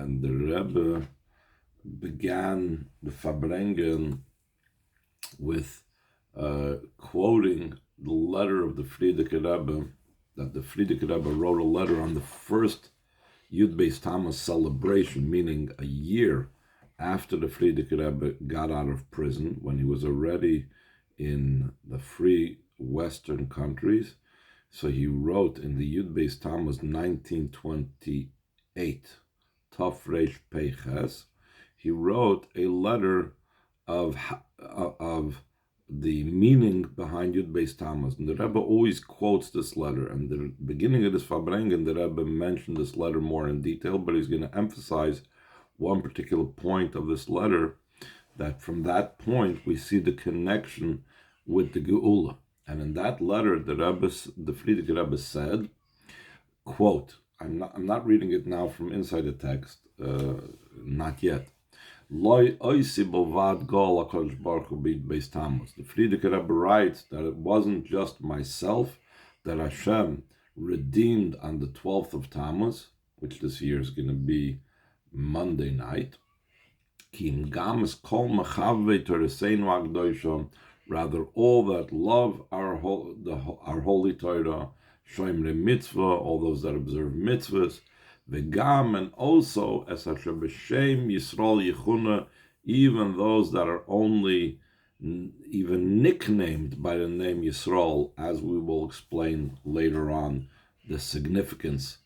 And the Rebbe began the Farbrengen with quoting the letter of the Frierdiker Rebbe, that the Frierdiker Rebbe wrote a letter on the first Yud Beis Tamuz celebration, meaning a year after the Frierdiker Rebbe got out of prison, when he was already in the free Western countries. So he wrote in the Yud Beis Tamuz 1928, Tov Reish Peiches, he wrote a letter of the meaning behind Yud Beis Tamuz. And the Rebbe always quotes this letter. And the beginning of this Farbrengen, the Rebbe mentioned this letter more in detail, but he's going to emphasize one particular point of this letter, that from that point we see the connection with the Geulah. And in that letter, the Frierdiker Rebbe said, quote, I'm not reading it now from inside the text, not yet. The Frierdiker Rebbe writes that it wasn't just myself that Hashem redeemed on the 12th of Tamuz, which this year is going to be Monday night. Rather, all that love our holy Torah, Shoimre Mitzvah, all those that observe mitzvahs, Vegam, and also as Asher B'Shem Yisrael Yechuna, even those that are only even nicknamed by the name Yisrael, as we will explain later on the significance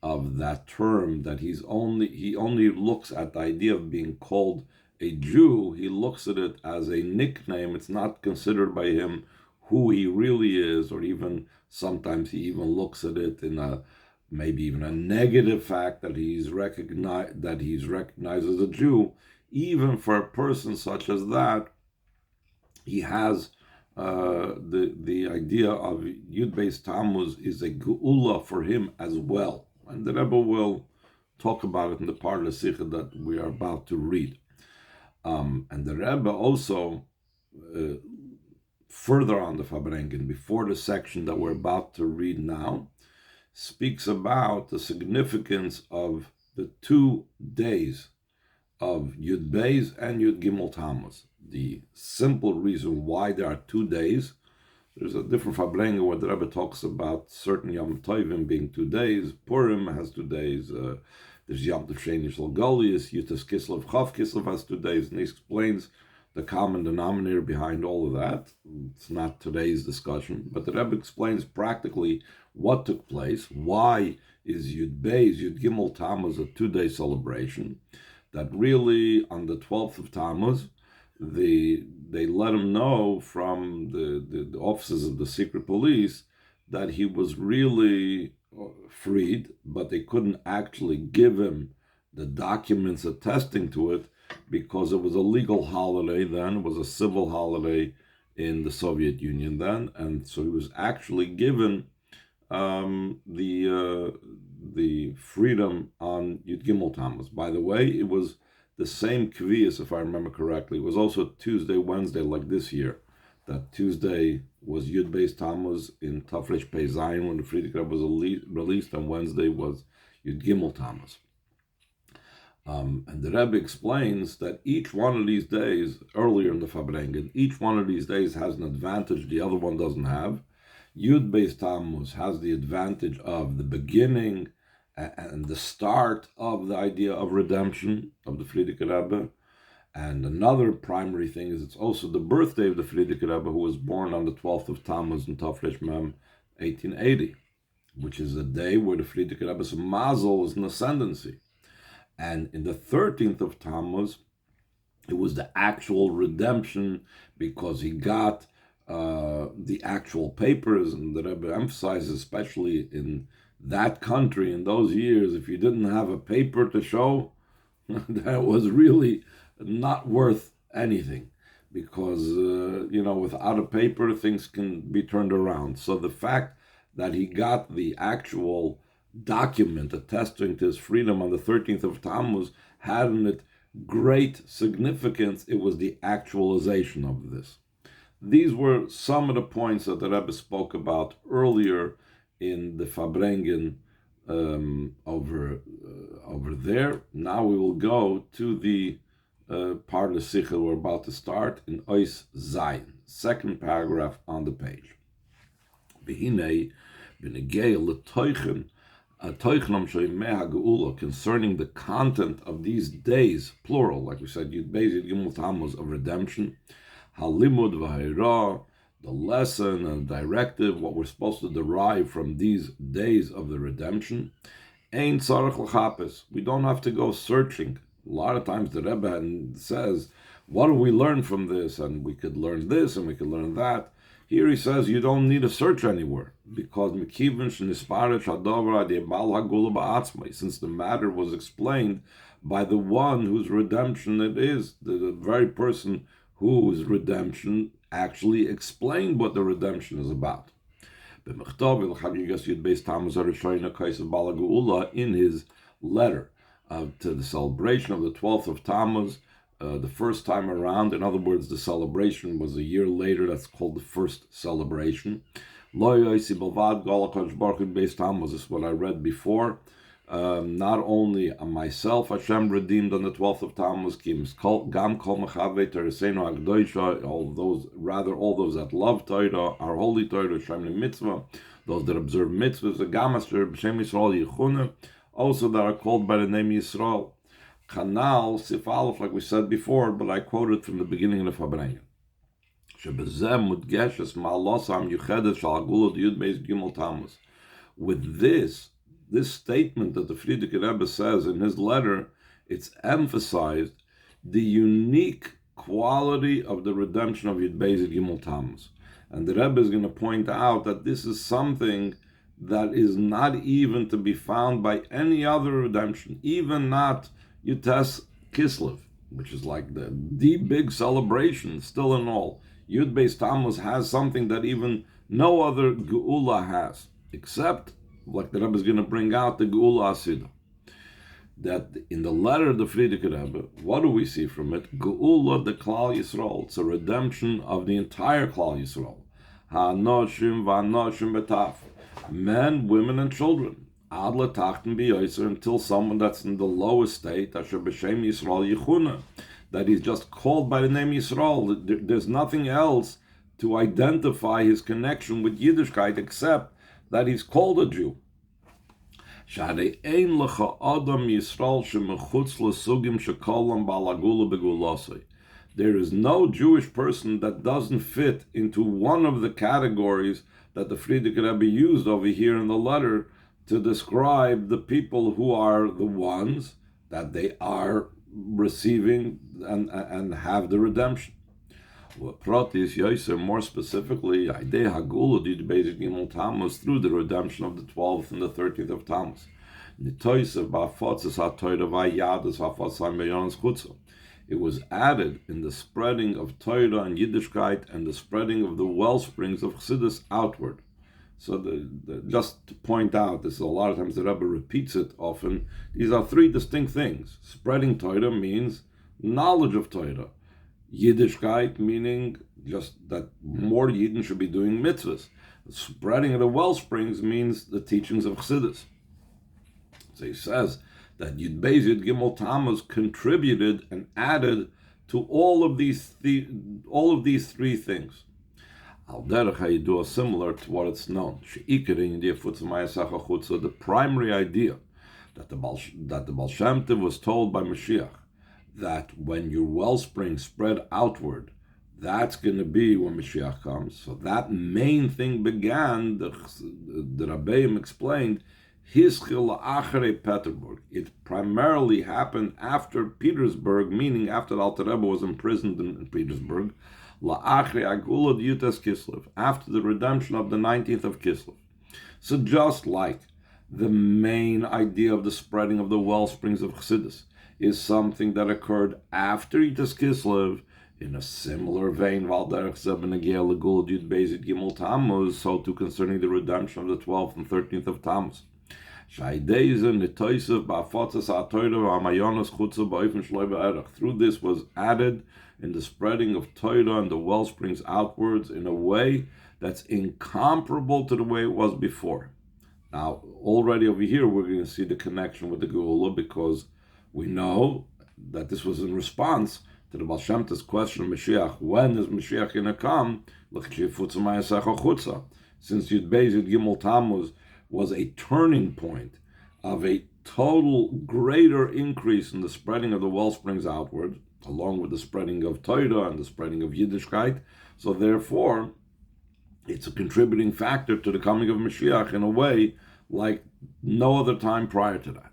of that term, that he only looks at the idea of being called a Jew, he looks at it as a nickname. It's not considered by him who he really is, or even sometimes he even looks at it in maybe even a negative fact that he's recognized as a Jew. Even for a person such as that, he has the idea of Yud Beis Tamuz is a Geulah for him as well. And the Rebbe will talk about it in the part of the Sichos that we are about to read. And the Rebbe also, further on the Farbrengen, before the section that we're about to read now, speaks about the significance of the 2 days of Yud Beis and Yud Gimel Tamuz. The simple reason why there are 2 days, there's a different Farbrengen where the Rebbe talks about certain Yom Tovim being 2 days. Purim has 2 days. There's Yom Tov Sheni Shel Golius, Yutas Kislev, Chav Kislev has 2 days, and he explains the common denominator behind all of that. It's not today's discussion, but the Rebbe explains practically what took place, why is Yud Beis, Yud Gimel Tamuz a 2-day celebration, that really on the 12th of Tamuz, they let him know from the officers of the secret police that he was really freed, but they couldn't actually give him the documents attesting to it because it was a legal holiday then, it was a civil holiday in the Soviet Union then, and so he was actually given the freedom on Yud Gimel Tamuz. By the way, it was the same kviyas, if I remember correctly. It was also Tuesday, Wednesday, like this year. That Tuesday was Yud Beis Tamuz in Tov Reish Pei Zayin when the Frierdiker Rebbe was released, and Wednesday was Yud Gimel Tamuz. And the Rebbe explains that each one of these days, earlier in the Farbrengen, each one of these days has an advantage the other one doesn't have. Yud Beis Tamuz has the advantage of the beginning and the start of the idea of redemption of the Frierdiker Rebbe. And another primary thing is it's also the birthday of the Frierdiker Rebbe, who was born on the 12th of Tamuz in Tov Reish Mem 1880, which is a day where the Frierdiker Rebbe's mazel is an ascendancy. And in the 13th of Tamuz, it was the actual redemption because he got the actual papers, and the Rebbe emphasizes, especially in that country in those years, if you didn't have a paper to show, that was really not worth anything, because without a paper things can be turned around. So the fact that he got the actual document attesting to his freedom on the 13th of Tammuz had in it great significance. It was the actualization of this. These were some of the points that the Rebbe spoke about earlier in the Farbrengen over there. Now we will go to the part of the Sichos we're about to start in Ois Zayin, second paragraph on the page. Concerning the content of these days, plural, like we said, Yud Beis Yud Gimel Tamuz of redemption, Halimud v'Hayra, the lesson and directive, what we're supposed to derive from these days of the redemption, Ein Tzarech L'Chapes. We don't have to go searching. A lot of times the Rebbe says, what do we learn from this? And we could learn this and we could learn that. Here he says you don't need to search anywhere because since the matter was explained by the one whose redemption it is, the very person whose redemption actually explained what the redemption is about. In his letter to the celebration of the 12th of Tamuz, the first time around, in other words, the celebration was a year later, that's called the first celebration. This is what I read before. Not only myself, Hashem redeemed on the 12th of Tamuz, all those that love Torah, our holy Torah, mitzvah, those that observe mitzvahs, also that are called by the name Yisrael. Kanal, Sif Aleph, like we said before, but I quoted from the beginning of the Fabrengen. With this statement that the Frierdiker Rebbe says in his letter, it's emphasized the unique quality of the redemption of Yud Beis Yud Gimel Tamuz. And the Rebbe is going to point out that this is something that is not even to be found by any other redemption, even not Yutes Kislev, which is like the big celebration, still in all. Yud Beis Tamuz has something that even no other Geulah has, except, like the Rebbe is going to bring out, the Geulah Asidah. That in the letter of the Frierdiker Rebbe, what do we see from it? Geulah de Klal Yisrael. It's a redemption of the entire Klal Yisrael. Ha'anoshim va'anoshim betaf. Men, women, and children. Ad letachten b'yoser, until someone that's in the lowest state, asher b'shem Yisrael yichuna, that he's just called by the name Yisrael. There's nothing else to identify his connection with Yiddishkeit except that he's called a Jew. Shadei ein lecha adam Yisrael shemechutz lesugim shekolam balagula begulasei. There is no Jewish person that doesn't fit into one of the categories that the Frierdiker Rebbe used over here in the letter to describe the people who are the ones that they are receiving and have the redemption. More specifically, through the redemption of the 12th and the 13th of Tamuz. It was added in the spreading of Torah and Yiddishkeit and the spreading of the well springs of Chassidus outward. So just to point out, this is a lot of times the Rebbe repeats it often, these are three distinct things. Spreading Torah means knowledge of Torah. Yiddishkeit meaning just that more Yidden should be doing mitzvahs. Spreading of the well springs means the teachings of Chassidus. So he says that Yud Beis Yud Gimel Tamuz contributed and added to all of these three things. Al derech hayidua, similar to what it's known. The primary idea that the Baal Shem Tov was told by Moshiach that when your wellspring spread outward, that's going to be when Moshiach comes. So that main thing began. The Rabbeim explained. It primarily happened after Petersburg, meaning after the Alter Rebbe was imprisoned in Petersburg, after the redemption of the 19th of Kislev. So just like the main idea of the spreading of the well springs of Chassidus is something that occurred after Yutes Kislev, in a similar vein, so too concerning the redemption of the 12th and 13th of Tamuz. Through this was added in the spreading of Torah and the well springs outwards in a way that's incomparable to the way it was before. Now, already over here, we're going to see the connection with the Geulah, because we know that this was in response to the Baal Shem Tov's question of Moshiach. When is Moshiach going to come? Since Yud Beis Yud Gimel Tamuz was a turning point of a total greater increase in the spreading of the wellsprings outward, along with the spreading of Torah and the spreading of Yiddishkeit. So therefore, it's a contributing factor to the coming of Mashiach in a way like no other time prior to that.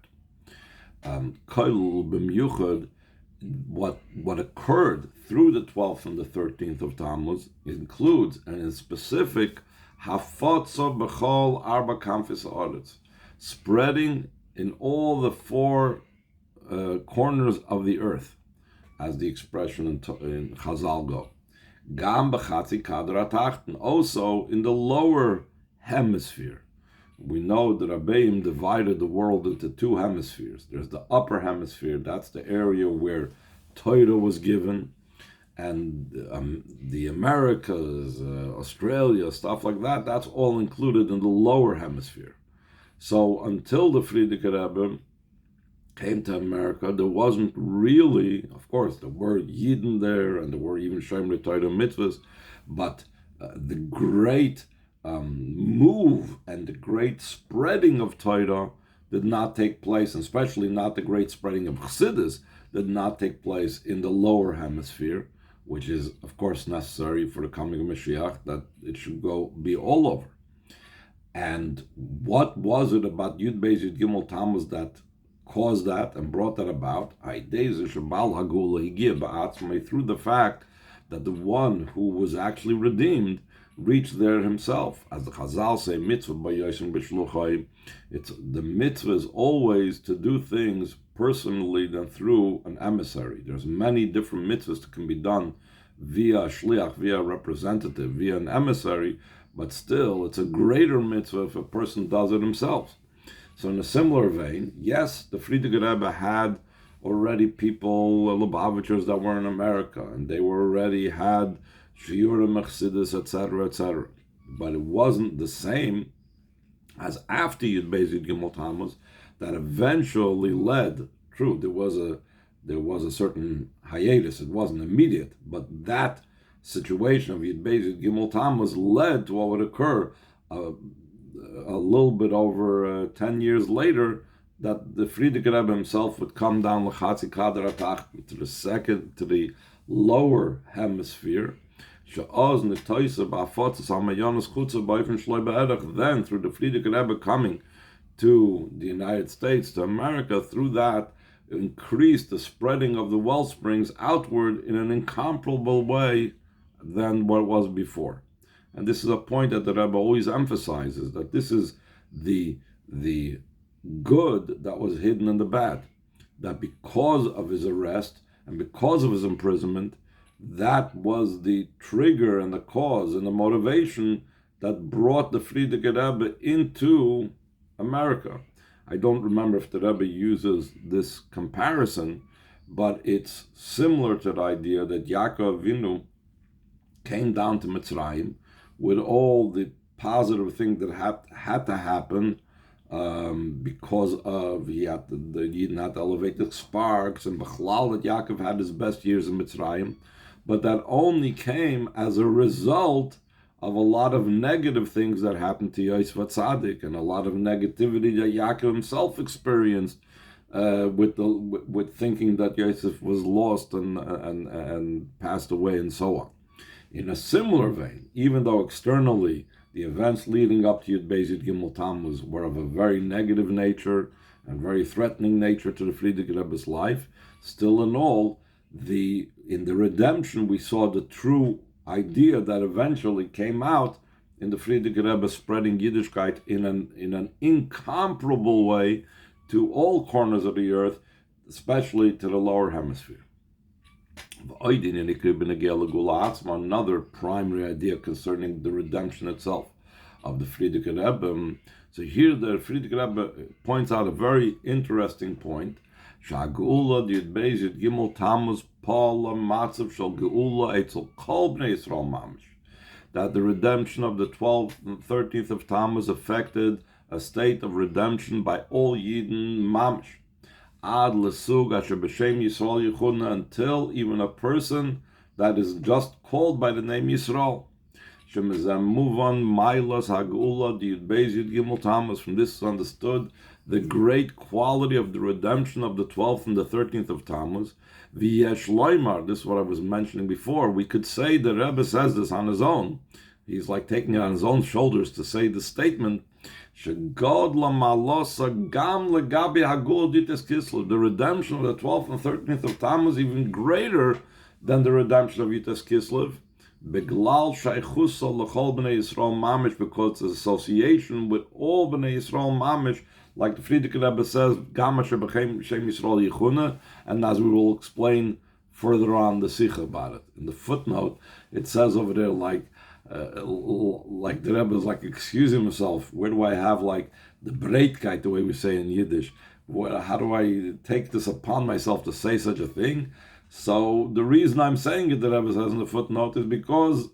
What occurred through the 12th and the 13th of Tammuz includes, and in specific, hafotza b'chol arba kamfis haaretz, spreading in all the four corners of the earth, as the expression in Chazal go. Gam b'chatzi kadra tachten, also in the lower hemisphere. We know that Rabbeim divided the world into two hemispheres. There's the upper hemisphere, that's the area where Torah was given, and the Americas, Australia, stuff like that, that's all included in the lower hemisphere. So until the Frierdiker Rebbe came to America, there wasn't really, of course, there were Yidden there, and there were even Shomrei Torah mitzvahs, but the great move and the great spreading of Torah did not take place, and especially not the great spreading of Chassidus, did not take place in the lower hemisphere, which is, of course, necessary for the coming of Moshiach, that it should be all over. And what was it about Yud Beis Yud Gimel Tammuz that caused that and brought that about? Through the fact that the one who was actually redeemed reached there himself. As the Chazal say, mitzvah b'yosim b'shluchai, it's the mitzvah is always to do things personally than through an emissary. There's many different mitzvahs that can be done via shliach, via a representative, via an emissary, but still it's a greater mitzvah if a person does it himself. So in a similar vein, yes, the Frierdiker Rebbe had already people, Lubavitchers that were in America, and they were already had Shiur and Chassidus, etc., etc. But it wasn't the same as after Yud Beis Yud Gimel Tammuz that eventually led. True, there was a certain hiatus. It wasn't immediate, but that situation of Yud Beis Yud Gimel Tammuz led to what would occur a little bit over 10 years later, that the Frierdiker Rebbe himself would come down l'chatzi kadar atach to the lower hemisphere. Then through the Frierdiker Rebbe coming to the United States, to America, through that increased the spreading of the wellsprings outward in an incomparable way than what was before. And this is a point that the Rebbe always emphasizes, that this is the good that was hidden in the bad. That because of his arrest and because of his imprisonment, that was the trigger and the cause and the motivation that brought the Frierdiker Rebbe into America. I don't remember if the Rebbe uses this comparison, but it's similar to the idea that Yaakov Avinu came down to Mitzrayim with all the positive things that had to happen because of he had the Yidden had to elevate the sparks, and Bechlal that Yaakov had his best years in Mitzrayim, but that only came as a result of a lot of negative things that happened to Yosef Tzaddik, and a lot of negativity that Yaakov himself experienced with thinking that Yosef was lost and passed away and so on. In a similar vein, even though externally the events leading up to Yud Beis Yud Gimel Tammuz were of a very negative nature and very threatening nature to the Frierdiker Rebbe's life, still in all, in the redemption we saw the true idea that eventually came out in the Frierdiker Rebbe spreading Yiddishkeit in an incomparable way to all corners of the earth, especially to the lower hemisphere. Another primary idea concerning the redemption itself of the Frierdiker Rebbe. So here the Frierdiker Rebbe points out a very interesting point. Geulah Yud Beis Yud Gimel Tammuz Paula Matzav Shel Geulah Eitzel Kol Bnei Yisrael Mamish. That the redemption of the 12th and 13th of Tammuz affected a state of redemption by all Yidden mamish. Ad lesug asher b'shem Yisrael yichuna, until even a person that is just called by the name Yisrael. Move on, Milos Hagula, the Yud Beis Yud Gimel Tamuz. From this is understood the great quality of the redemption of the 12th and the 13th of Tamuz. V'yesh loymar, this is what I was mentioning before. We could say the Rebbe says this on his own. He's like taking it on his own shoulders to say the statement. Shegod lamalosa gam legabi hagul dites kislev. The redemption of the 12th and 13th of Tammuz even greater than the redemption of Yitas Kislev. Beglal shaychusa lechol bnei Yisrael mamish, because it's association with all bnei Yisrael mamish, like the Frierdiker Rebbe says, gam asher b'shem Yisrael yichuna, and as we will explain further on the Sicha about it. In the footnote, it says over there like the Rebbe is like excusing himself. Where do I have like the breitkeit, the way we say in Yiddish? How do I take this upon myself to say such a thing? So the reason I'm saying it, the Rebbe says in the footnote, is because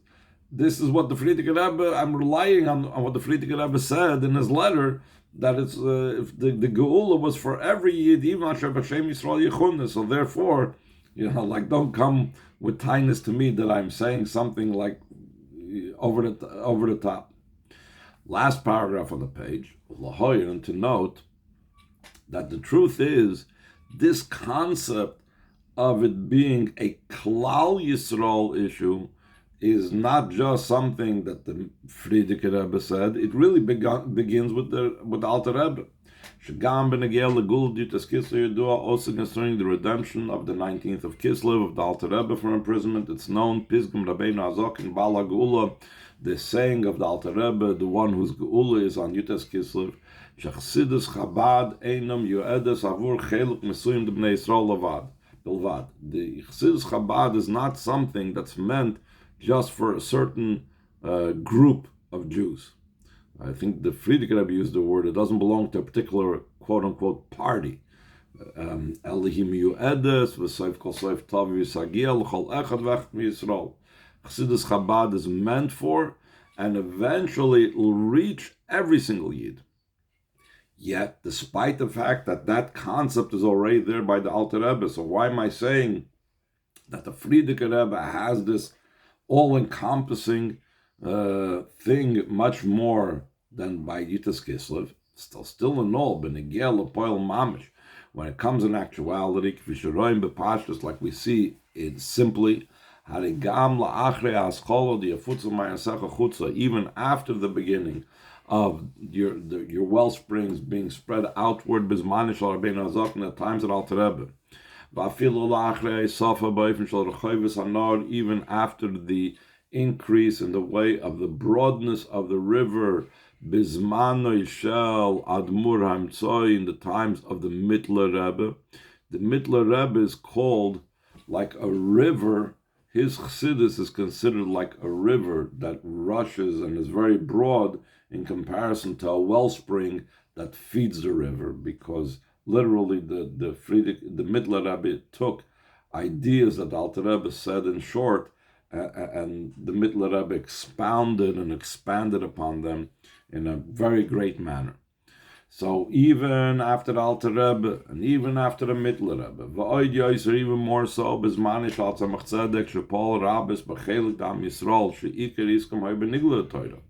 this is what the Frierdiker Rebbe, I'm relying on what the Frierdiker Rebbe said in his letter, that it's if the Geulah was for every Yid, even Asher B'Shem Yisrael Yichunah. So therefore, like don't come with tiness to me that I'm saying something like over the top. Last paragraph on the page, and to note that the truth is, this concept of it being a Klal Yisrael issue is not just something that the Frierdiker Rebbe said. It really begins with the Alter Rebbe. Shagam b'negel legul ditas Kislev yedua, also concerning the redemption of the 19th of Kislev of the Alter Rebbe from imprisonment. It's known Pisgum Rabbeinu Azok in Bala Geulah, the saying of the Alter Rebbe, the one whose Geulah is on Yutas Kislev. Shachsidus Chabad einam yuedes avur cheluk mesuyim de bnei Yisrael levad. The Chassidus Chabad is not something that's meant just for a certain group of Jews. I think the Frierdiker Rebbe used the word, it doesn't belong to a particular quote-unquote party. Elihim yu'edes, v'soif kol soif tov v'yisagiel, l'chol echad v'echad v'yisrael. Chassidus Chabad is meant for, and eventually it will reach every single Yid. Yet, despite the fact that that concept is already there by the Alter Rebbe, so why am I saying that the Frierdiker Rebbe has this all-encompassing thing much more than by Yitas Kislev? Still in all, b'negel l'poil mamish. When it comes in actuality, k'visharoim b'pashtus, like we see it simply, harigam la'achrei ha'ascholo di'afutza ma'asecha chutza, even after the beginning of your well springs being spread outward, bizmanish Rabbeinu Azok, in the times of Alter Rebbe. Even after the increase in the way of the broadness of the river, bizmano shel admur hamtzoi, in the times of the Mittler Rebbe. The Mittler Rebbe is called like a river. His chassidus is considered like a river that rushes and is very broad in comparison to a wellspring that feeds the river, because literally the Mittler Rebbe took ideas that Alter Rebbe said in short, and the Mittler Rebbe expounded and expanded upon them in a very great manner. So even after the Alter Rebbe, and even after the Mittler Rebbe, v'oid yoyser, even more so, bizmanish al tzemach tzedek, shepol rabbis b'chelik dam Yisrael, she'ikar iskom hoy benigla Torah.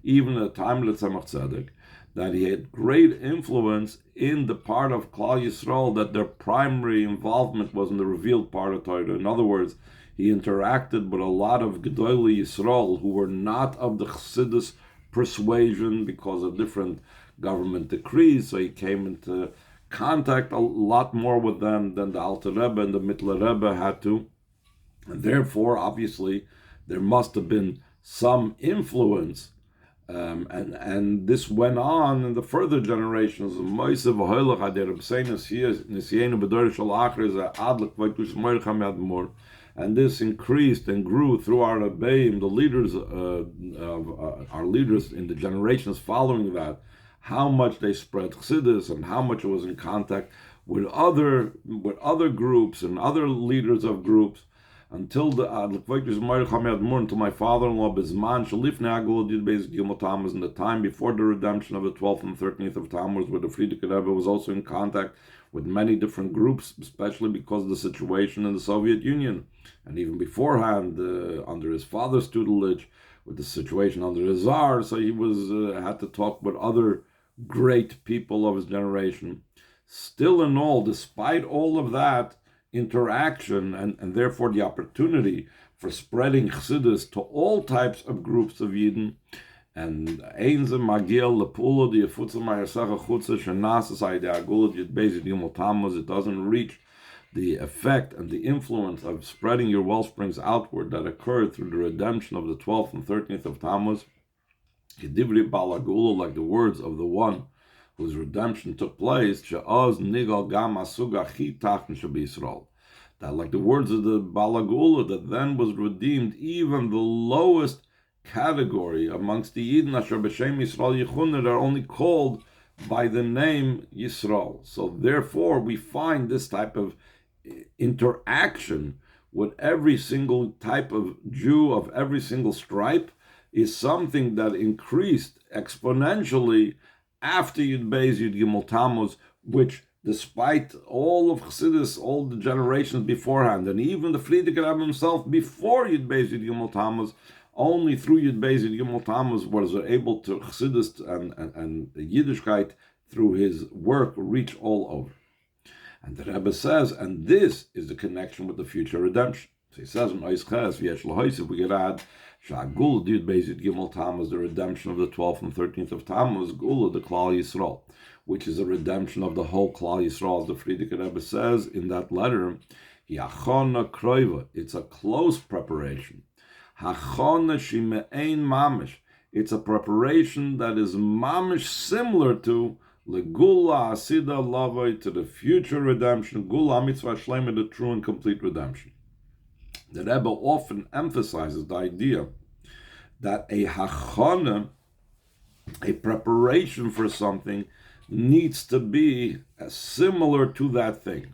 Even at the time of the Tzemach Tzedek, that he had great influence in the part of Klal Yisrael, that their primary involvement was in the revealed part of Torah. In other words, he interacted with a lot of Geulah Yisrael who were not of the Chassidus persuasion because of different government decrees, so he came into contact a lot more with them than the Alter Rebbe and the Mittler Rebbe had to. And therefore, obviously, there must have been some influence. And this went on in the further generations. And this increased and grew through our Rebbeim, the leaders of our leaders in the generations following that, how much they spread Chassidus and how much it was in contact with other groups and other leaders of groups. until until my father-in-law Bisman Shalifne Agul did Beis Gimel Tamuz, in the time before the redemption of the 12th and 13th of Tamuz, where the Frierdiker Rebbe was also in contact with many different groups, especially because of the situation in the Soviet Union, and even beforehand under his father's tutelage, with the situation under the Tsar. So he was had to talk with other great people of his generation. Still in all, despite all of that interaction and therefore the opportunity for spreading Chassidus to all types of groups of Yidden, and Einze Magiel Lepula, the Yefutza Mayasacha Chutza Shenasas Aide Agula Yud Beis Yud Tamuz, it doesn't reach the effect and the influence of spreading your wellsprings outward that occurred through the redemption of the 12th and 13th of Tammuz. Kedivri Balagula, like the words of the one whose redemption took place, She'oz Nigal Gam Asuga Chitach Shabisrael. That, like the words of the Balagula, that then was redeemed even the lowest category amongst the Yidden Asher B'Shem Yisrael Yichun, that are only called by the name Yisrael. So therefore we find this type of interaction with every single type of Jew of every single stripe is something that increased exponentially after Yud Beis Yud Gimel Tammuz, which despite all of Chassidus, all the generations beforehand, and even the Frierdiker Rebbe himself before Yud Beis Yud Gimel Tammuz, only through Yud Beis Yud Gimel Tammuz was able to Chassidus and Yiddishkeit through his work reach all over. And the Rebbe says, and this is the connection with the future redemption. So he says in Ois Ches, V'yesh L'hoisiv, we could add, Sha'agul Yud Beis Yud Gimel Tammuz, the redemption of the 12th and 13th of Tammuz, Geulah, the Klal Yisrael, which is a redemption of the whole Klal Yisrael, as the Frierdiker Rebbe says in that letter, Yachona Kroiva, it's a close preparation. Hachona Shime'ein Mamish, it's a preparation that is mamish similar to Geulah Asida Lavoi, to the future redemption, Geulah Mitzvah Shlema, the true and complete redemption. The Rebbe often emphasizes the idea that a hachana, a preparation for something, needs to be similar to that thing.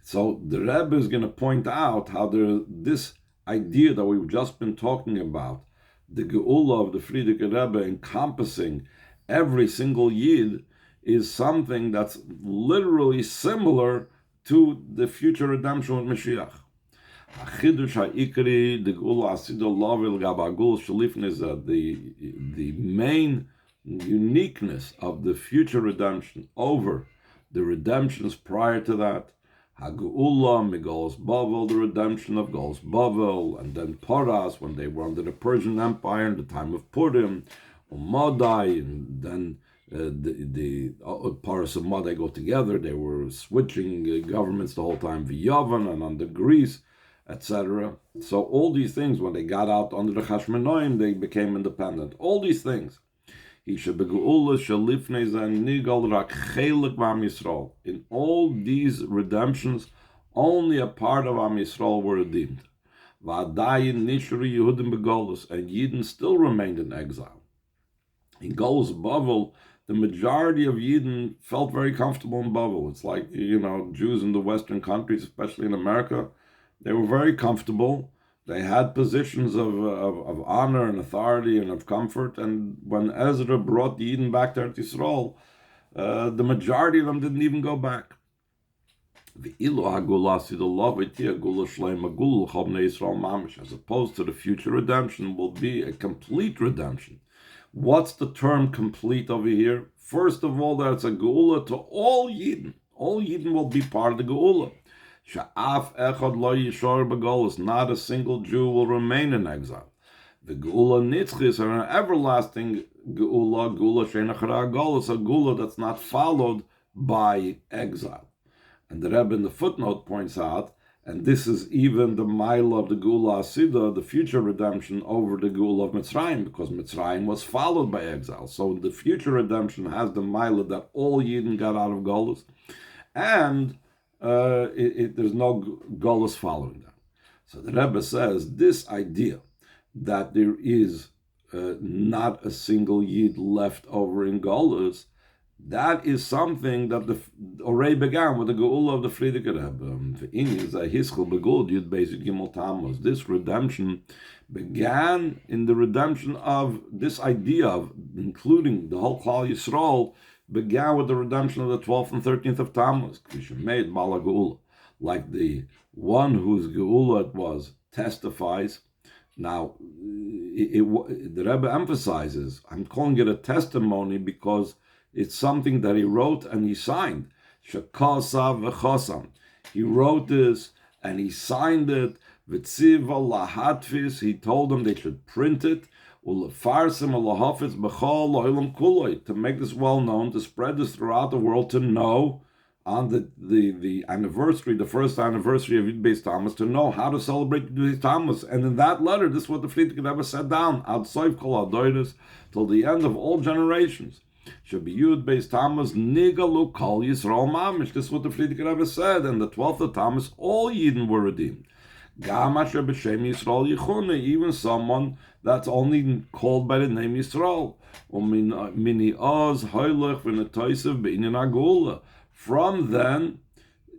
So the Rebbe is going to point out how this idea that we've just been talking about, the Geulah of the Frierdiker Rebbe encompassing every single Yid, is something that's literally similar to the future redemption with Moshiach. Achidush ha'ikri, the Geulah asido lavil gabagul shalifn, is that the main uniqueness of the future redemption over the redemptions prior to that, Hageulah Migolos Bavel, the redemption of Golos Bavel, and then Paras, when they were under the Persian Empire in the time of Purim, Umadai, and then the Paras and Madai go together. They were switching governments the whole time, V'Yavan and under Greece, etc. So all these things, when they got out under the Chashmonaim, they became independent. All these things. In all these redemptions, only a part of Am Yisrael were redeemed. And Yidden still remained in exile. In Golus Bavel, the majority of Yidden felt very comfortable in Bavel. It's like, Jews in the Western countries, especially in America, they were very comfortable. They had positions of honor and authority and of comfort. And when Ezra brought the Yidden back to Eretz Yisrael, the majority of them didn't even go back. As opposed to the future redemption, will be a complete redemption. What's the term complete over here? First of all, that's a Geulah to all Yidden. All Yidden will be part of the Geulah. Sha'af echad lo yishor b'golus, not a single Jew will remain in exile. The Geulah nitzchis are an everlasting Geulah, Geulah she'ein achara golus, a Geulah that's not followed by exile. And the Rebbe in the footnote points out, and this is even the mile of the Geulah Asida, the future redemption, over the Geulah of Mitzrayim, because Mitzrayim was followed by exile. So the future redemption has the mile that all Yidden got out of Golus, and there's no Golus following that. So the Rebbe says this idea that there is not a single Yid left over in Golus, That is something that already began with the Geulah of the Frierdiker Rebbe. This redemption began in the redemption of this idea of including the whole Klal Yisrael, began with the redemption of the 12th and 13th of Tamuz, made Bala Geulah, like the one whose Geulah it was testifies. Now, the Rebbe emphasizes, I'm calling it a testimony because it's something that he wrote and he signed. Shekasav v'chosam. He wrote this and he signed it. V'tziva lahatfis. He told them they should print it. Ulefarsim lahafitz b'chol lo'ilam kuloi. To make this well known, to spread this throughout the world, to know on the anniversary, the first anniversary of Yud Beis Tamuz, to know how to celebrate Yud Beis Tamuz. And in that letter, this is what the Frierdiker Rebbe set down, ad soif kol hadoros, till the end of all generations. Should be Yud Beis Tamuz nigalu kol Yisrael mamish. This is what the Frierdiker Rebbe said. And the 12th of Tamuz, all Yidden were redeemed. Gam asher b'shem Yisrael yichune, even someone that's only called by the name Yisrael. Mini oz hoylech v'netoisev b'inyan hageulah. From then,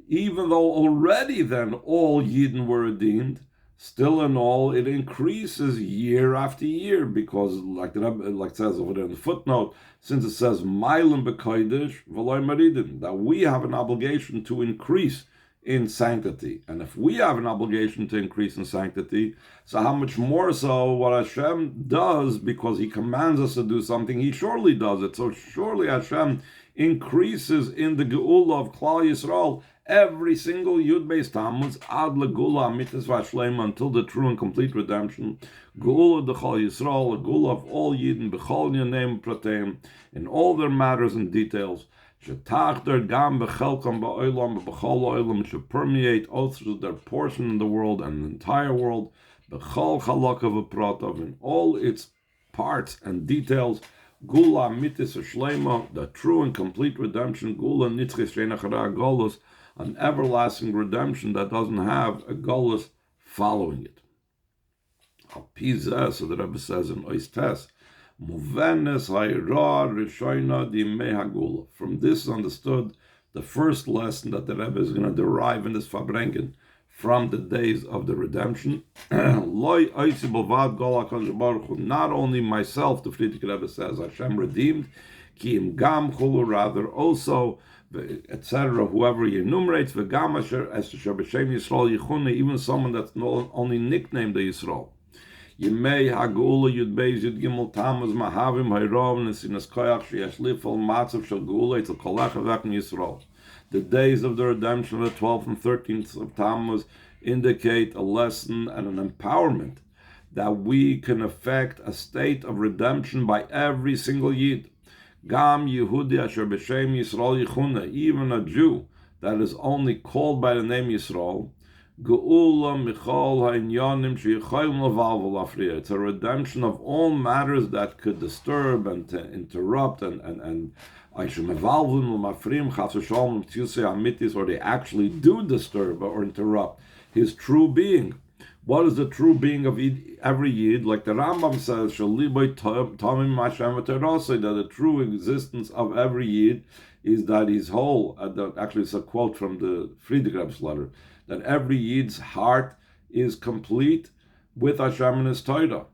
even though already then all Yidden were redeemed, still in all it increases year after year, because like it says over there in the footnote, since it says Mailim b'kodesh v'loy maridim, that we have an obligation to increase in sanctity. And if we have an obligation to increase in sanctity, so how much more so what Hashem does, because He commands us to do something, He surely does it. So surely Hashem increases in the Geulah of Klal Yisrael every single Yud Beis Tamuz ad legula amitis v'ashlema, until the true and complete redemption. Geulah de Klal Yisrael, a Geulah of all Yidden, b'chol yaneim prateim, in all their matters and details. Shetachder gam b'chelkam ba'olam b'chol olam, should permeate also their portion in the world and the entire world. B'chol chalakav v'pratav, in all its parts and details. Geulah mitis shlema, the true and complete redemption. Geulah nitzchis shenachara golus, an everlasting redemption that doesn't have a golus following it. Al pizeh, so the Rebbe says in Ois Tes, muvenes hayra rishoina dimei hageulah. From this is understood the first lesson that the Rebbe is going to derive in this Fabrengen from the days of the redemption. Not only myself, the Frierdiker Rebbe says, Hashem redeemed, ki im gam chulu, rather also, etc., whoever he enumerates, v'gam asher b'shem Yisrael yichune, even someone that's not only nicknamed the Yisrael. Yemei hageulah Yud Beis Yud Gimel Tamuz mahavim hayrov nesinas koyach sheyesh lifol matzav shel geulah etzel kol echad Yisrael. The days of the redemption of the 12th and 13th of Tamuz indicate a lesson and an empowerment that we can effect a state of redemption by every single Yid. Gam Yehudi asher b'shem Yisrael yichune, even a Jew that is only called by the name Yisrael. Geulah michol ha'inyanim sheyichayim levalvel lafriya. It's a redemption of all matters that could disturb and to interrupt and or they actually do disturb or interrupt his true being. What is the true being of every Yid? Like the Rambam says, that the true existence of every Yid is that he's whole. Actually, it's a quote from the Frierdiker Rebbe's letter, that every Yid's heart is complete with Hashem and His Torah.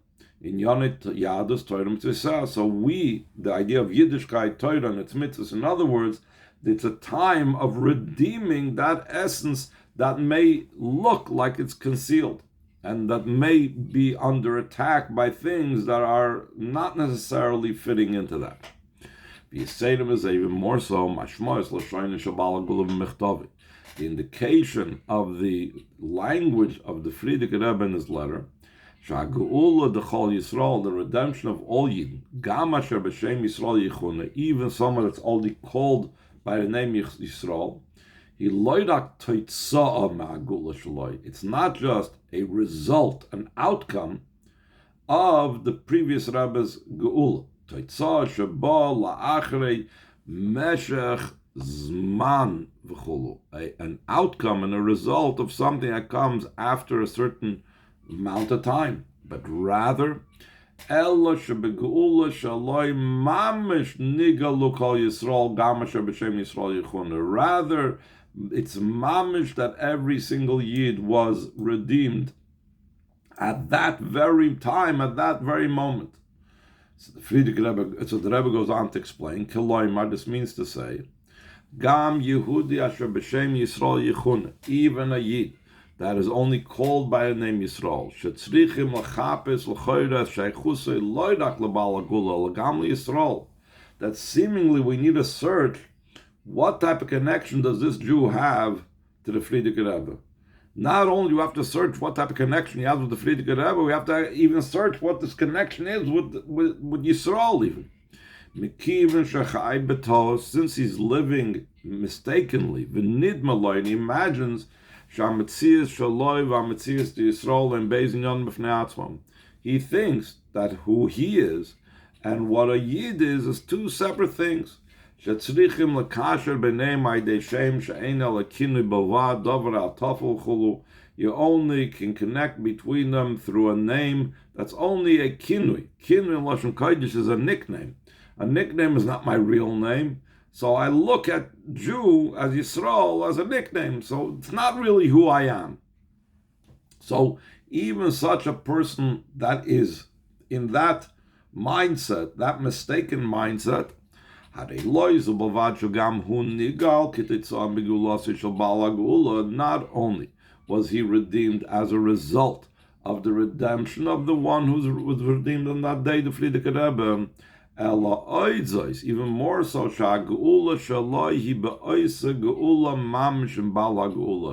In Yonit Yadus Torah Mitzvah. So we, the idea of Yiddishkeit, Torah, and its mitzvahs, in other words, it's a time of redeeming that essence that may look like it's concealed and that may be under attack by things that are not necessarily fitting into that. The Yisayim is even more so, Mashma is L'shoyin Shabala Gulav Mechtavi. The indication of the language of the Frierdiker Rebbe in his letter, Geulah de Chol Yisrael, the redemption of all Yidden, Gam asher b'shem Yisrael yichune, even someone that's only called by the name Yisrael, he loidak toitza'a ma'ageulah shaloi. It's not just a result, an outcome of the previous Rebbe's Geulah. Toitza'a sheba la'achrei meshech zman v'chulu, an outcome and a result of something that comes after a certain amount of time, but rather Ella shebegeula shaloi mamish nigalu kol Yisrael gamasher b'shem Yisrael yichuna. Rather, it's mamish that every single Yid was redeemed at that very time, at that very moment. So the Rebbe goes on to explain, Kiloimar, this means to say, Gam Yehudi asher b'shem Yisrael yichuna, even a Yid that is only called by a name Yisrael, shetzrichim l'chapes l'choyres sheichusei loidak l'bal hagula l'gam Yisrael, that seemingly we need to search what type of connection does this Jew have to the Frierdiker Rebbe. Not only do we have to search what type of connection he has with the Frierdiker Rebbe, we have to even search what this connection is with Yisrael even. Since he's living mistakenly, he imagines he thinks that who he is and what a Yid is two separate things. You only can connect between them through a name that's only a kinui. Kinui in Lashon Kodesh is a nickname. A nickname is not my real name. So I look at Jew as Yisrael as a nickname. So it's not really who I am. So even such a person that is in that mindset, that mistaken mindset, not only was he redeemed as a result of the redemption of the one who was redeemed on that day, the Frierdiker Rebbe, even more so,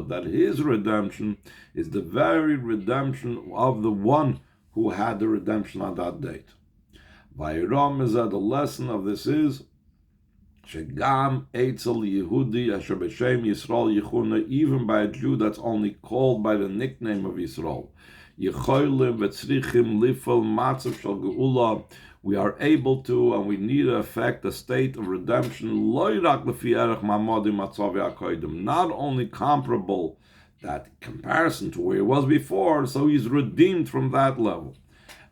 that his redemption is the very redemption of the one who had the redemption on that date. The lesson of this is Shegam Eitzel Yehudi Asher B'Shem Yisrael Yichuna, even by a Jew that's only called by the nickname of Yisrael, Yecholim V'Tzrichim Lifel Matzav Shal Geulah, we are able to and we need to affect the state of redemption, Loirak Lefi Erech Ma'amodi Matzav Yakoidim, not only comparable, that comparison to where he was before, so he's redeemed from that level.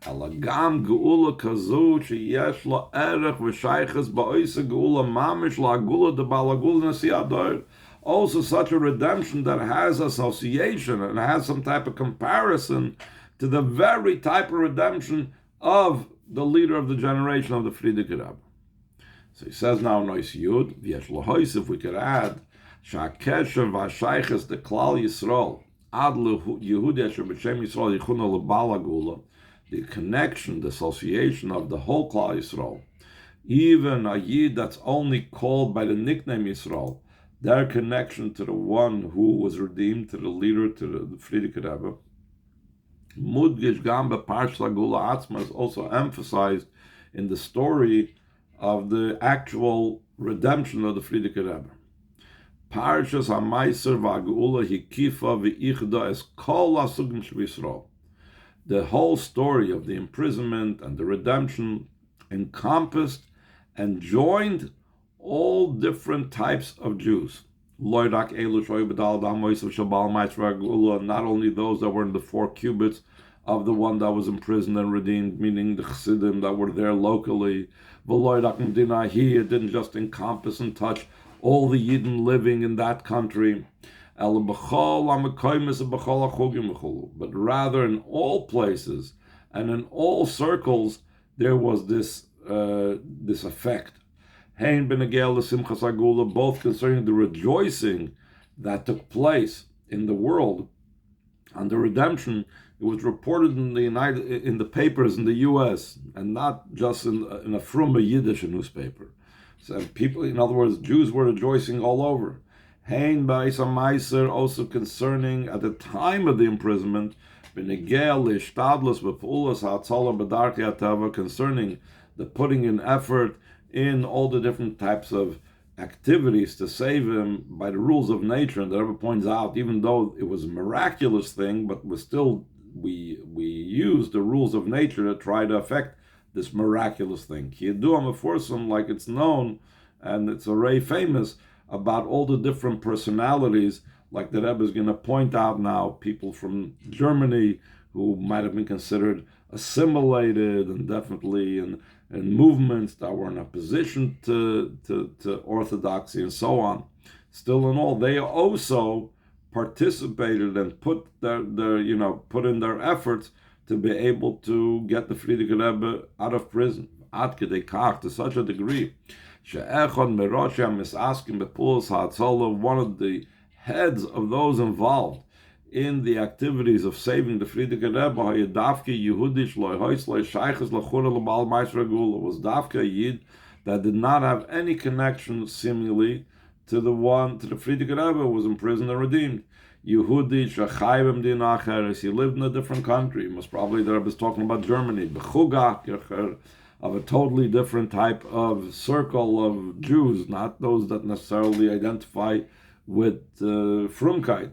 Elagam Geulah kazu sheyesh lo erech v'shayches ba'oisa Geulah mamish la'gula de balagula nasiador. Also, such a redemption that has association and has some type of comparison to the very type of redemption of the leader of the generation of the Frierdiker Rebbe. So he says now, Nois Yud v'yesh lahois, if we could add sha'kesher v'shayches de klal Yisrael ad Yehudi asher b'shem Yisrael yichuna lebal hagula, the connection, the association of the whole Klal Yisrael, even a Yid that's only called by the nickname Yisrael, their connection to the one who was redeemed, to the leader, to the Frierdiker Rebbe, Mudgish Gamba Parshla Geulah Atzma, is also emphasized in the story of the actual redemption of the Frierdiker Rebbe. Parshas HaMaiser VaGeulah Hikifa V'ichda Es Kol HaSugim Sh'Yisrael. The whole story of the imprisonment and the redemption encompassed and joined all different types of Jews. Not only those that were in the 4 cubits of the one that was imprisoned and redeemed, meaning the Chassidim that were there locally. It didn't just encompass and touch all the Yidden living in that country. But rather in all places and in all circles there was this effect. Both concerning the rejoicing that took place in the world and the redemption. It was reported in the papers in the U.S. and not just in a Frumme Yiddish newspaper. So people, in other words, Jews were rejoicing all over. Hein Beis HaMaiser, also concerning at the time of the imprisonment, concerning the putting in effort in all the different types of activities to save him by the rules of nature. And the Rebbe points out, even though it was a miraculous thing, but we use the rules of nature to try to affect this miraculous thing. Like it's known, and it's already famous, about all the different personalities, like the Rebbe is going to point out now, people from Germany who might have been considered assimilated and definitely in movements that were in opposition to orthodoxy and so on. Still in all, they also participated and put put in their efforts to be able to get the Frierdiker Rebbe out of prison. Ad kedei kach, to such a degree. She'echad meroshim is asking bepulas ha'atzola, one of the heads of those involved in the activities of saving the Frierdiker Rebbe, Hayadavke Yehudish loy hois loy shayches lachura lebal ma'asra Geulah, was Davke a Yid that did not have any connection seemingly to the Frierdiker Rebbe who was imprisoned and redeemed. Yehudi shachayim din acheres, he lived in a different country. Most probably the Rebbe is talking about Germany. Bechuga of a totally different type of circle of Jews, not those that necessarily identify with Frumkeit.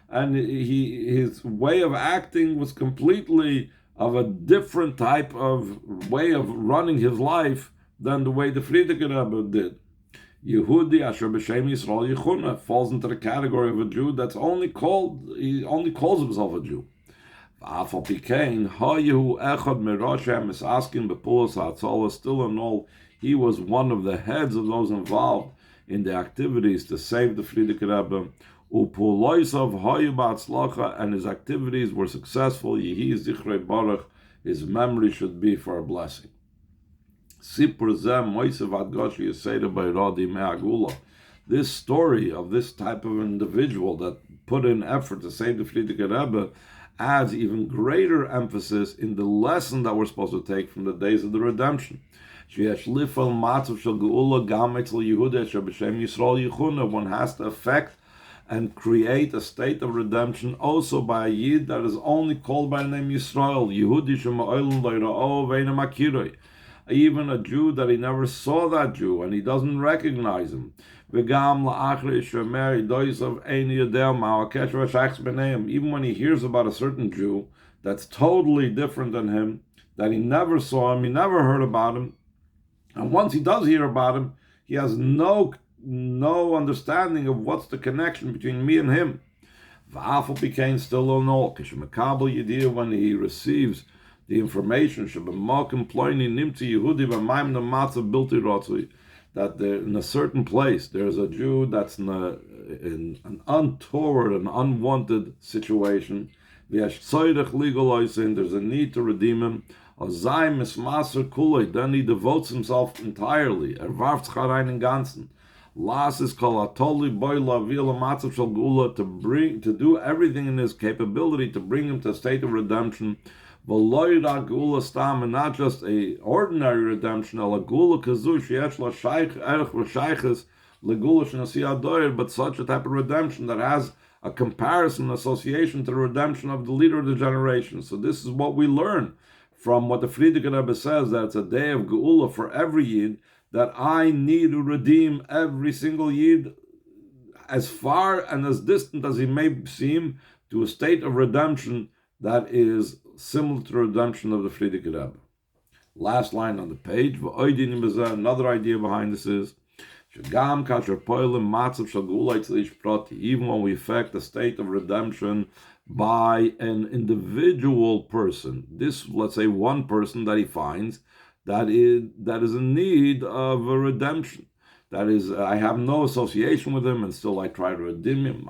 And his way of acting was completely of a different type of way of running his life than the way the Frierdiker Rebbe did. Yehudi asher b'shem Yisrael Yechuna falls into the category of a Jew he only calls himself a Jew. Still in all, he was one of the heads of those involved in the activities to save the Frierdiker Rebbe. And his activities were successful. Yehi Zichrei Baruch, his memory should be for a blessing. This story of this type of individual that put in effort to save the Frierdiker Rebbe adds even greater emphasis in the lesson that we're supposed to take from the days of the redemption. One has to affect and create a state of redemption also by a Yid that is only called by the name Yisrael. Even a Jew that he never saw that Jew and he doesn't recognize him. Even when he hears about a certain Jew that's totally different than him, that he never saw him, he never heard about him, and once he does hear about him, he has no understanding of what's the connection between me and him. Became still in all. When he receives the information that in a certain place there's a Jew that's in an untoward and unwanted situation. There's a need to redeem him. Then he devotes himself entirely. To do everything in his capability to bring him to a state of redemption. And not just a ordinary redemption, but such a type of redemption that has a comparison, association to the redemption of the leader of the generation. So this is what we learn from what the Frierdiker Rebbe says, that it's a day of Geulah for every Yid, that I need to redeem every single Yid as far and as distant as he may seem to a state of redemption that is similar to the redemption of the Frierdiker Rebbe. Last line on the page, another idea behind this is, even when we affect the state of redemption by an individual person, this, let's say, one person that he finds that is in need of a redemption. That is, I have no association with him, and still I try to redeem him.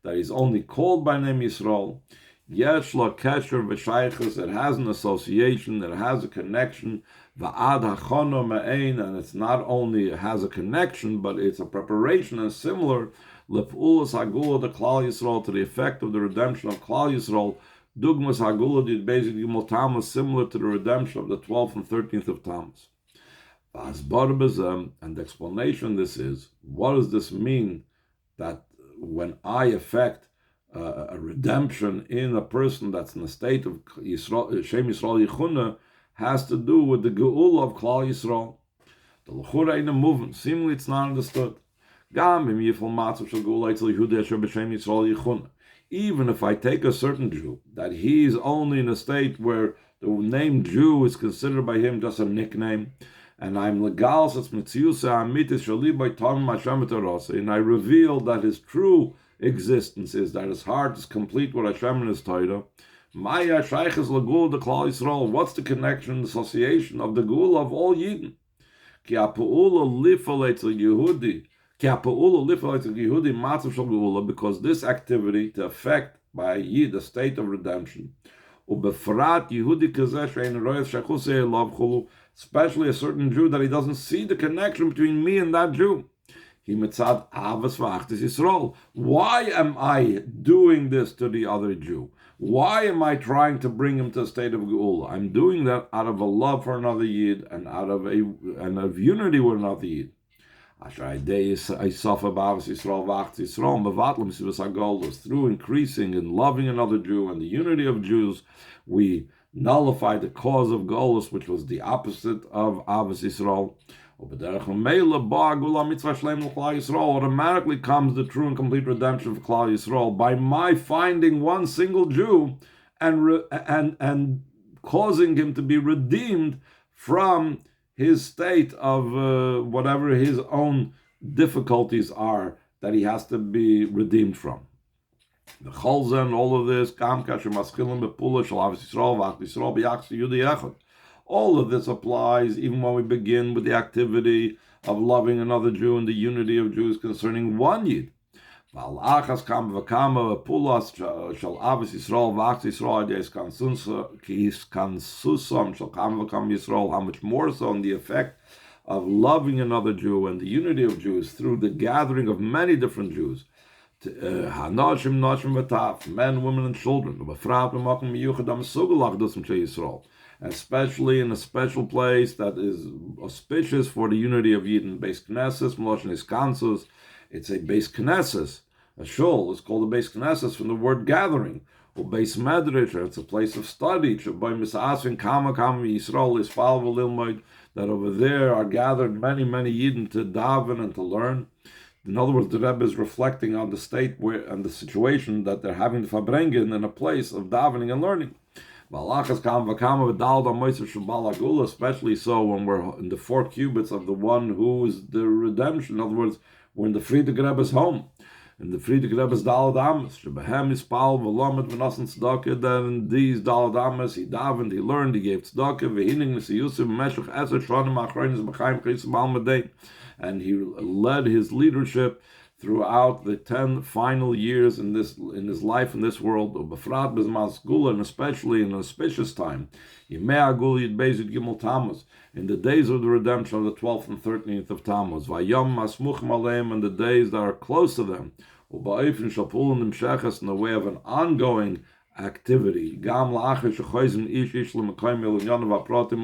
That he's only called by name Yisrael. Yesh la kesher v'shaychus, it has an association, it has a connection. Va'ad hachono me'ein, and it's not only it has a connection, but it's a preparation and similar lep'ulas hagula to Klal Yisrael, to the effect of the redemption of Klal Yisrael. Dugmas hagula did basically Tamuz, similar to the redemption of the 12th and 13th of Tamuz. And the explanation this is, what does this mean that when I affect a redemption in a person that's in a state of Shem Yisrael Yechuna, has to do with the Geulah of Klal Yisrael. The L'chura in a movement, seemingly it's not understood. Even if I take a certain Jew, that he's only in a state where the name Jew is considered by him just a nickname, and I'm legal as mitziusa amitis shali by Tom Hashem Torah, and I reveal that his true existence is that his heart is complete with Hashem and his Torah. Maya Shayches Lagul the Klal Yisrael. What's the connection, the association of the Geulah of all Yidden? Ki ha'pa'ula lifalei tel Yehudi, ki ha'pa'ula lifalei tel Yehudi matzav shel Geulah, because this activity to affect by a Yid the state of redemption, ubefrat Yehudi kazeh she'ein royes shechusei elav chulu, especially a certain Jew that he doesn't see the connection between me and that Jew. He mitzad avas v'achtis Yisrael. Why am I doing this to the other Jew? Why am I trying to bring him to a state of Geulah? I'm doing that out of a love for another Yid and out of unity with another Yid. Through increasing and loving another Jew and the unity of Jews, we nullify the cause of Golus, which was the opposite of Avos Yisrael. Automatically comes the true and complete redemption for Klal Yisrael by my finding one single Jew and causing him to be redeemed from his state of whatever his own difficulties are that he has to be redeemed from. The Cholzen, all of this, all of this applies even when we begin with the activity of loving another Jew and the unity of Jews concerning one Yid. How much more so in the effect of loving another Jew and the unity of Jews through the gathering of many different Jews. Men, women, and children. Especially in a special place that is auspicious for the unity of Yidden. Beis Knesses, Moshiach is Kansus. It's a Beis Knesses. A shul is called a Beis Knesses from the word gathering. Or Beis Medrash, it's a place of study. That over there are gathered many Yidden to daven and to learn. In other words, the Rebbe is reflecting on the state and the situation that they're having to farbrengen in a place of davening and learning. Especially so when we're in the 4 cubits of the one who is the redemption. In other words, we're in the Friedrich Rebbe's home. In the Friedrich Rebbe's Dalad Amas. Then in these Dalad Amas, he davened, he learned, he gave tzedakah, and he led his leadership throughout the 10 final years in his life in this world, and especially in an auspicious time, in the days of the redemption of the 12th and 13th of Tamuz, and the days that are close to them, in the way of an ongoing activity,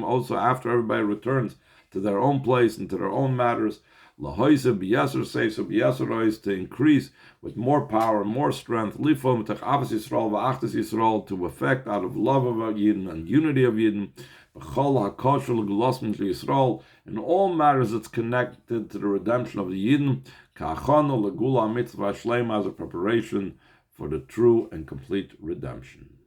also after everybody returns to their own place and to their own matters, to increase with more power, more strength, to effect out of love of Yidden and unity of Yidden, in all matters that's connected to the redemption of the Yidden, as a preparation for the true and complete redemption.